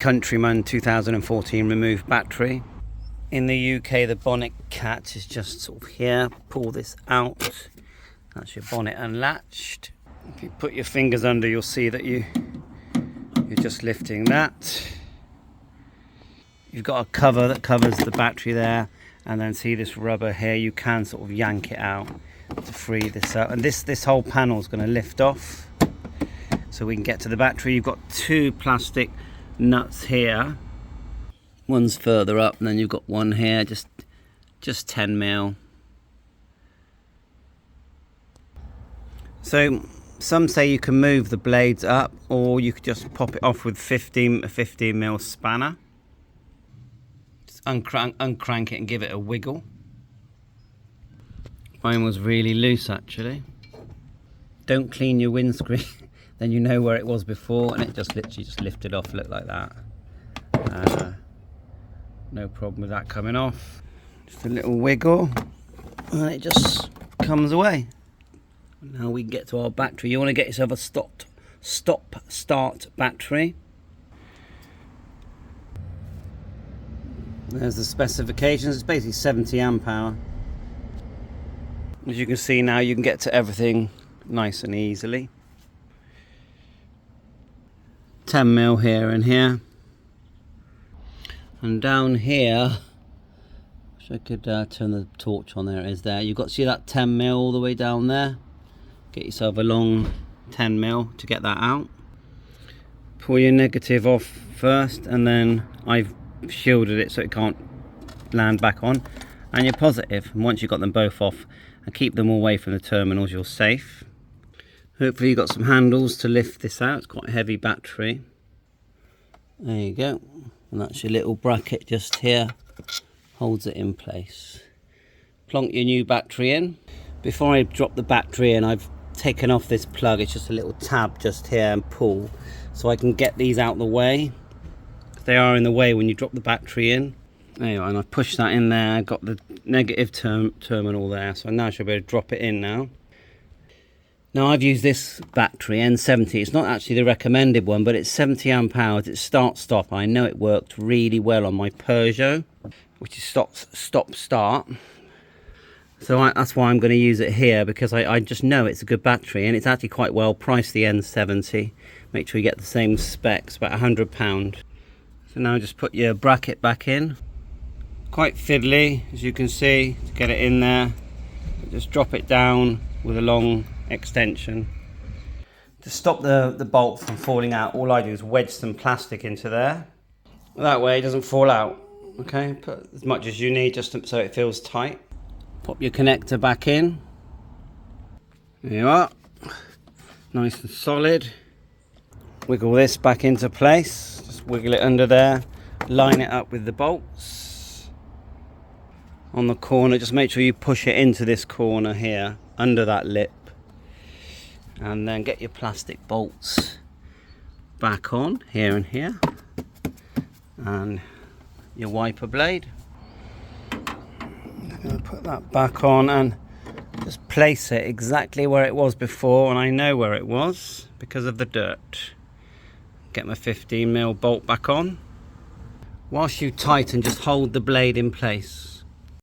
Countryman 2014 remove battery. In the UK, the bonnet catch is just sort of here. Pull this out. That's your bonnet unlatched. If you put your fingers under, you'll see that you're just lifting that. You've got a cover that covers the battery there, and then see this rubber here. You can sort of yank it out to free this up, and this whole panel is going to lift off, so we can get to the battery. You've got two plastic nuts here. One's further up, and then you've got one here, just 10mm. So some say you can move the blades up, or you could just pop it off with a 15mm spanner. Just uncrank it and give it a wiggle. Mine was really loose actually. Don't clean your windscreen, then you know where it was before, and it just literally just lifted off, look like that. No problem with that coming off. Just a little wiggle, and it just comes away. Now we can get to our battery. You want to get yourself a stop-start battery. There's the specifications. It's basically 70 amp hour. As you can see now, you can get to everything nice and easily. 10mm here and here. And down here, wish I could turn the torch on. There it is there. You've got to see that 10mm all the way down there. Get yourself a long 10mm to get that out. Pull your negative off first, and then I've shielded it so it can't land back on. And your positive, and once you've got them both off, and keep them away from the terminals, you're safe. Hopefully you've got some handles to lift this out. It's quite a heavy battery. There you go. And that's your little bracket just here. Holds it in place. Plonk your new battery in. Before I drop the battery in, I've taken off this plug. It's just a little tab just here, and pull, so I can get these out the way. They are in the way when you drop the battery in. There you are, and I've pushed that in there. I've got the negative terminal there, so now I should be able to drop it in now. Now I've used this battery, N70. It's not actually the recommended one, but it's 70 amp hours. It's start-stop. I know it worked really well on my Peugeot, which is stop-start. So that's why I'm going to use it here, because I just know it's a good battery, and it's actually quite well priced, the N70. Make sure you get the same specs, about £100. So now just put your bracket back in. Quite fiddly, as you can see, to get it in there. Just drop it down with a long extension. To stop the bolt from falling out, all I do is wedge some plastic into there. That way it doesn't fall out. Okay, put as much as you need just so it feels tight. Pop your connector back in. There you are. Nice and solid. Wiggle this back into place. Just wiggle it under there. Line it up with the bolts. On the corner, just make sure you push it into this corner here, under that lip. And then get your plastic bolts back on, here and here. And your wiper blade. I'm going to put that back on and just place it exactly where it was before, and I know where it was because of the dirt. Get my 15mm bolt back on. Whilst you tighten, just hold the blade in place.